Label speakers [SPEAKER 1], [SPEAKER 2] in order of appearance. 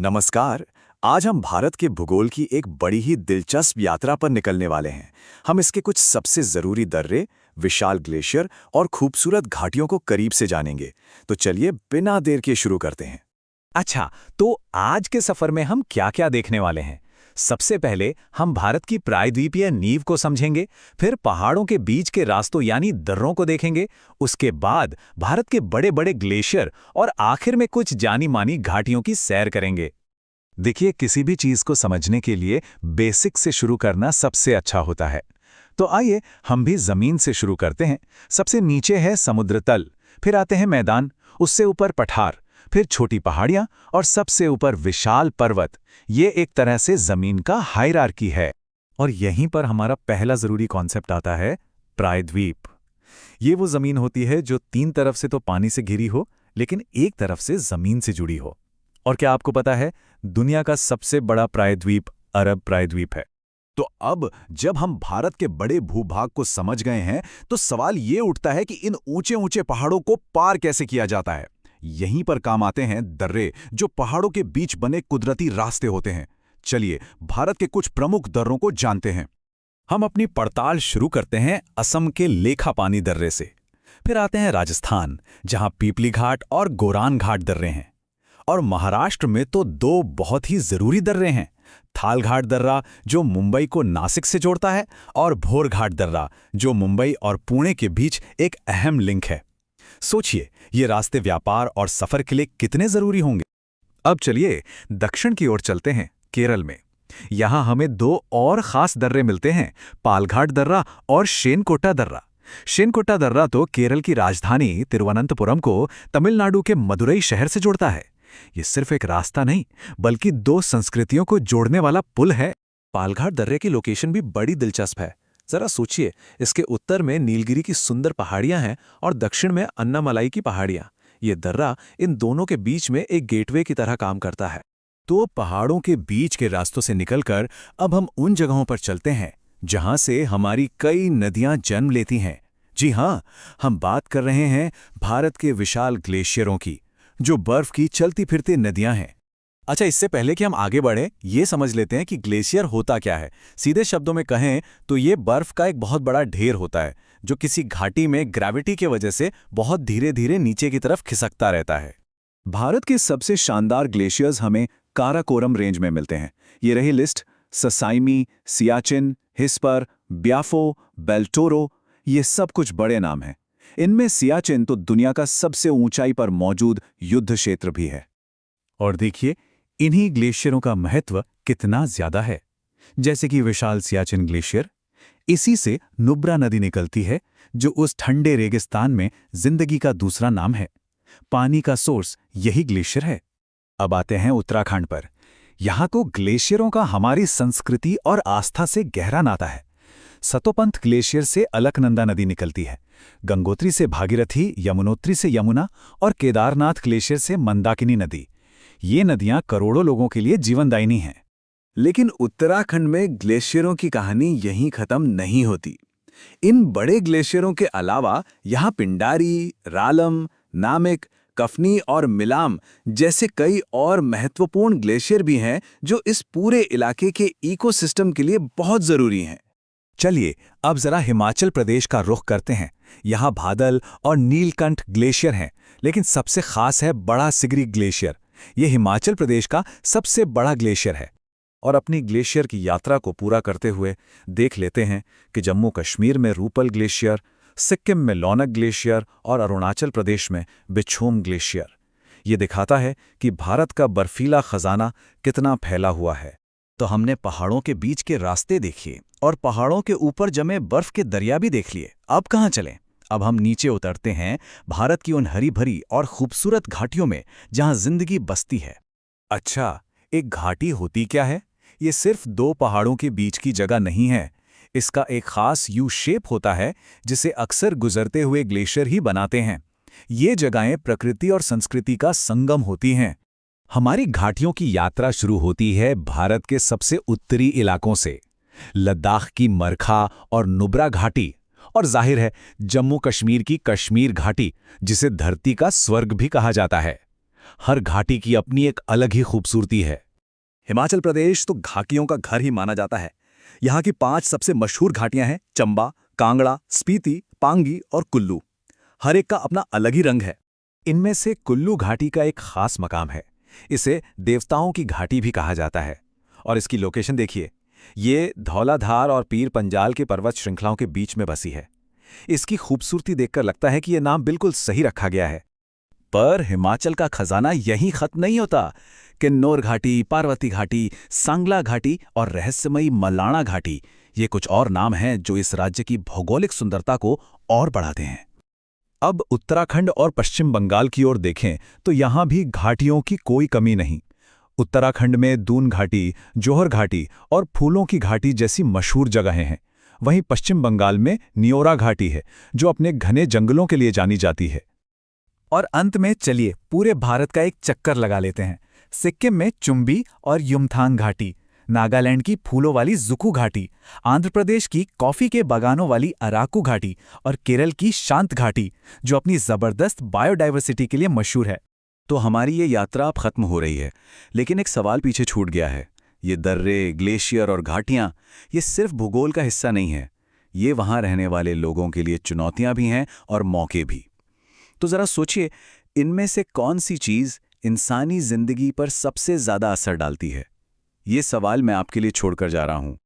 [SPEAKER 1] नमस्कार। आज हम भारत के भूगोल की एक बड़ी ही दिलचस्प यात्रा पर निकलने वाले हैं। हम इसके कुछ सबसे जरूरी दर्रे, विशाल ग्लेशियर और खूबसूरत घाटियों को करीब से जानेंगे। तो चलिए बिना देर के शुरू करते हैं।
[SPEAKER 2] अच्छा, तो आज के सफर में हम क्या-क्या देखने वाले हैं? सबसे पहले हम भारत की प्रायद्वीपीय नींव को समझेंगे, फिर पहाड़ों के बीच के रास्तों यानी दर्रों को देखेंगे, उसके बाद भारत के बड़े-बड़े ग्लेशियर और आखिर में कुछ जानी-मानी घाटियों की सैर करेंगे। देखिए, किसी भी चीज को समझने के लिए बेसिक से शुरू करना सबसे अच्छा होता है। तो आइए हम भी जमीन से शुरू करते हैं। सबसे नीचे है समुद्र तल, फिर आते हैं मैदान, उससे ऊपर पठार, फिर छोटी पहाड़ियां और सबसे ऊपर विशाल पर्वत। ये एक तरह से जमीन का हायरार्की है। और यहीं पर हमारा पहला जरूरी कॉन्सेप्ट आता है, प्रायद्वीप। ये वो जमीन होती है जो तीन तरफ से तो पानी से घिरी हो, लेकिन एक तरफ से जमीन से जुड़ी हो। और क्या आपको पता है, दुनिया का सबसे बड़ा प्रायद्वीप अरब प्रायद्वीप है।
[SPEAKER 1] तो अब जब हम भारत के बड़े भूभाग को समझ गए हैं, तो सवाल ये उठता है कि इन ऊंचे ऊंचे पहाड़ों को पार कैसे किया जाता है। यहीं पर काम आते हैं दर्रे, जो पहाड़ों के बीच बने कुदरती रास्ते होते हैं। चलिए भारत के कुछ प्रमुख दर्रों को जानते हैं।
[SPEAKER 2] हम अपनी पड़ताल शुरू करते हैं असम के लेखापानी दर्रे से। फिर आते हैं राजस्थान, जहां पीपली घाट और गोरान घाट दर्रे हैं। और महाराष्ट्र में तो दो बहुत ही जरूरी दर्रे हैं, थालघाट दर्रा जो मुंबई को नासिक से जोड़ता है, और भोरघाट दर्रा जो मुंबई और पुणे के बीच एक अहम लिंक है। सोचिए, ये रास्ते व्यापार और सफर के लिए कितने जरूरी होंगे। अब चलिए दक्षिण की ओर चलते हैं, केरल में। यहां हमें दो और खास दर्रे मिलते हैं, पालघाट दर्रा और शेनकोटा दर्रा। शेनकोटा दर्रा तो केरल की राजधानी तिरुवनंतपुरम को तमिलनाडु के मदुरई शहर से जोड़ता है। ये सिर्फ एक रास्ता नहीं, बल्कि दो संस्कृतियों को जोड़ने वाला पुल है। पालघाट दर्रे की लोकेशन भी बड़ी दिलचस्प है। जरा सोचिए, इसके उत्तर में नीलगिरी की सुंदर पहाड़ियां हैं और दक्षिण में अन्नामलाई की पहाड़ियां। ये दर्रा इन दोनों के बीच में एक गेटवे की तरह काम करता है।
[SPEAKER 1] तो पहाड़ों के बीच के रास्तों से निकलकर अब हम उन जगहों पर चलते हैं जहां से हमारी कई नदियां जन्म लेती हैं। जी हां, हम बात कर रहे हैं भारत के विशाल ग्लेशियरों की, जो बर्फ की चलती फिरती नदियां हैं।
[SPEAKER 2] अच्छा, इससे पहले कि हम आगे बढ़ें, ये समझ लेते हैं कि ग्लेशियर होता क्या है। सीधे शब्दों में कहें तो ये बर्फ का एक बहुत बड़ा ढेर होता है, जो किसी घाटी में ग्रेविटी की वजह से बहुत धीरे धीरे नीचे की तरफ खिसकता रहता है।
[SPEAKER 1] भारत के सबसे शानदार ग्लेशियर्स हमें काराकोरम रेंज में मिलते हैं। ये रही लिस्ट: ससाइमी, सियाचिन, हिस्पर, ब्याफो, बेल्टोरो। ये सब कुछ बड़े नाम हैं। इनमें सियाचिन तो दुनिया का सबसे ऊंचाई पर मौजूद युद्ध क्षेत्र भी है।
[SPEAKER 2] और देखिए, इन्हीं ग्लेशियरों का महत्व कितना ज्यादा है। जैसे कि विशाल सियाचिन ग्लेशियर, इसी से नुब्रा नदी निकलती है, जो उस ठंडे रेगिस्तान में जिंदगी का दूसरा नाम है। पानी का सोर्स यही ग्लेशियर है। अब आते हैं उत्तराखंड पर। यहाँ तो ग्लेशियरों का हमारी संस्कृति और आस्था से गहरा नाता है। सतोपंथ ग्लेशियर से अलकनंदा नदी निकलती है, गंगोत्री से भागीरथी, यमुनोत्री से यमुना और केदारनाथ ग्लेशियर से मंदाकिनी नदी। ये नदियां करोड़ों लोगों के लिए जीवनदायिनी हैं।
[SPEAKER 1] लेकिन उत्तराखंड में ग्लेशियरों की कहानी यहीं खत्म नहीं होती। इन बड़े ग्लेशियरों के अलावा यहाँ पिंडारी, रालम, नामिक, कफनी और मिलाम जैसे कई और महत्वपूर्ण ग्लेशियर भी हैं, जो इस पूरे इलाके के इकोसिस्टम के लिए बहुत जरूरी हैं।
[SPEAKER 2] चलिए अब जरा हिमाचल प्रदेश का रुख करते हैं। यहाँ भादल और नीलकंठ ग्लेशियर हैं, लेकिन सबसे खास है बड़ा सिगरी ग्लेशियर। ये हिमाचल प्रदेश का सबसे बड़ा ग्लेशियर है। और अपनी ग्लेशियर की यात्रा को पूरा करते हुए देख लेते हैं कि जम्मू कश्मीर में रूपल ग्लेशियर, सिक्किम में लौनक ग्लेशियर और अरुणाचल प्रदेश में बिछोम ग्लेशियर। ये दिखाता है कि भारत का बर्फीला खजाना कितना फैला हुआ है।
[SPEAKER 1] तो हमने पहाड़ों के बीच के रास्ते देखिए और पहाड़ों के ऊपर जमे बर्फ के दरिया भी देख लिए। अब कहाँ चलें? अब हम नीचे उतरते हैं भारत की उन हरी भरी और खूबसूरत घाटियों में जहां जिंदगी बसती है।
[SPEAKER 2] अच्छा, एक घाटी होती क्या है? ये सिर्फ दो पहाड़ों के बीच की जगह नहीं है। इसका एक खास यू शेप होता है, जिसे अक्सर गुजरते हुए ग्लेशियर ही बनाते हैं। ये जगहें प्रकृति और संस्कृति का संगम होती हैं। हमारी घाटियों की यात्रा शुरू होती है भारत के सबसे उत्तरी इलाकों से, लद्दाख की मरखा और नुब्रा घाटी, और जाहिर है जम्मू कश्मीर की कश्मीर घाटी, जिसे धरती का स्वर्ग भी कहा जाता है। हर घाटी की अपनी एक अलग ही खूबसूरती है।
[SPEAKER 3] हिमाचल प्रदेश तो घाटियों का घर ही माना जाता है। यहाँ की 5 सबसे मशहूर घाटियां हैं चंबा, कांगड़ा, स्पीति, पांगी और कुल्लू। हर एक का अपना अलग ही रंग है।
[SPEAKER 2] इनमें से कुल्लू घाटी का एक खास मकाम है। इसे देवताओं की घाटी भी कहा जाता है। और इसकी लोकेशन देखिए, ये धौलाधार और पीर पंजाल के पर्वत श्रृंखलाओं के बीच में बसी है। इसकी खूबसूरती देखकर लगता है कि यह नाम बिल्कुल सही रखा गया है। पर हिमाचल का खजाना यहीं खत्म नहीं होता। किन्नौर घाटी, पार्वती घाटी, सांगला घाटी और रहस्यमयी मलाणा घाटी, ये कुछ और नाम हैं जो इस राज्य की भौगोलिक सुंदरता को और बढ़ाते हैं। अब उत्तराखंड और पश्चिम बंगाल की ओर देखें तो यहाँ भी घाटियों की कोई कमी नहीं। उत्तराखंड में दून घाटी, जोहर घाटी और फूलों की घाटी जैसी मशहूर जगहें हैं। वहीं पश्चिम बंगाल में नियोरा घाटी है, जो अपने घने जंगलों के लिए जानी जाती है।
[SPEAKER 4] और अंत में चलिए पूरे भारत का एक चक्कर लगा लेते हैं। सिक्किम में चुम्बी और युमथांग घाटी, नागालैंड की फूलों वाली जुकू घाटी, आंध्र प्रदेश की कॉफी के बागानों वाली अराकू घाटी और केरल की शांत घाटी, जो अपनी जबरदस्त बायोडाइवर्सिटी के लिए मशहूर है।
[SPEAKER 1] तो हमारी ये यात्रा अब खत्म हो रही है, लेकिन एक सवाल पीछे छूट गया है। ये दर्रे, ग्लेशियर और घाटियाँ, ये सिर्फ भूगोल का हिस्सा नहीं है। ये वहाँ रहने वाले लोगों के लिए चुनौतियाँ भी हैं और मौके भी। तो ज़रा सोचिए, इनमें से कौन सी चीज़ इंसानी ज़िंदगी पर सबसे ज़्यादा असर डालती है? ये सवाल मैं आपके लिए छोड़कर जा रहा हूँ।